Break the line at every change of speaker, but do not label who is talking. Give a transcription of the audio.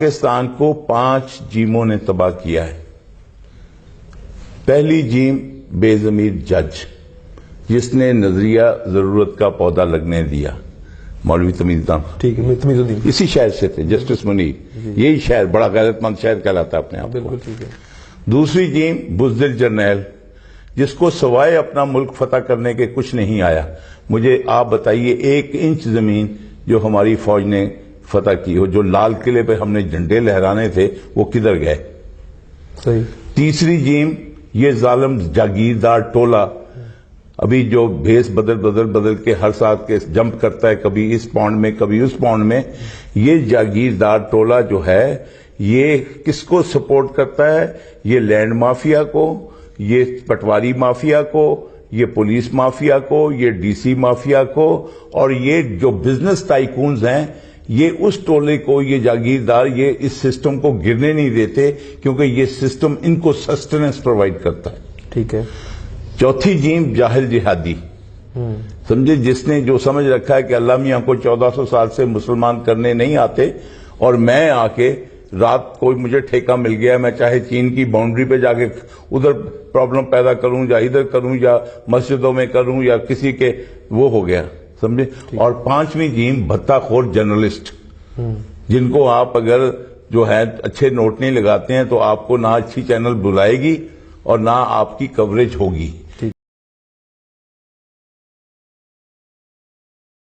پاکستان کو 5 جیموں نے تباہ کیا ہے۔ پہلی جیم بے ضمیر جج، جس نے نظریہ ضرورت کا پودا لگنے دیا، مولوی تمیز الدین، اسی شہر سے تھے، جسٹس منیر، یہی شہر بڑا غیرت مند شہر کہلاتا ہے اپنے آپ کو۔
بالکل ٹھیک ہے۔
دوسری جیم بزدل جرنیل، جس کو سوائے اپنا ملک فتح کرنے کے کچھ نہیں آیا۔ مجھے آپ بتائیے 1 انچ زمین جو ہماری فوج نے فتح کی ہو، جو لال قلعے پہ ہم نے جھنڈے لہرانے تھے، وہ کدھر گئے؟
صحیح۔
تیسری جیم یہ ظالم جاگیردار ٹولہ، ابھی جو بھیس بدل کے ہر ساتھ کے جمپ کرتا ہے، کبھی اس پونڈ میں کبھی اس پونڈ میں، یہ جاگیردار ٹولہ جو ہے یہ کس کو سپورٹ کرتا ہے؟ یہ لینڈ مافیا کو، یہ پٹواری مافیا کو، یہ پولیس مافیا کو، یہ ڈی سی مافیا کو، اور یہ جو بزنس ٹائکونز ہیں، یہ اس ٹولے کو، یہ جاگیردار، یہ اس سسٹم کو گرنے نہیں دیتے، کیونکہ یہ سسٹم ان کو سسٹننس پرووائڈ کرتا ہے۔
ٹھیک ہے۔
چوتھی جیم جاہل جہادی، سمجھے، جس نے جو سمجھ رکھا ہے کہ اللہ میاں کو 1400 سال سے مسلمان کرنے نہیں آتے، اور میں آ کے رات کوئی مجھے ٹھیکہ مل گیا، میں چاہے چین کی باؤنڈری پہ جا کے ادھر پرابلم پیدا کروں، یا ادھر کروں، یا مسجدوں میں کروں، یا کسی کے وہ ہو گیا، سمجھے۔ اور 5ویں جیم بھتہ خور جرنلسٹ، جن کو آپ اگر جو ہے اچھے نوٹ نہیں لگاتے ہیں تو آپ کو نہ اچھی چینل بلائے گی اور نہ آپ کی کوریج ہوگی۔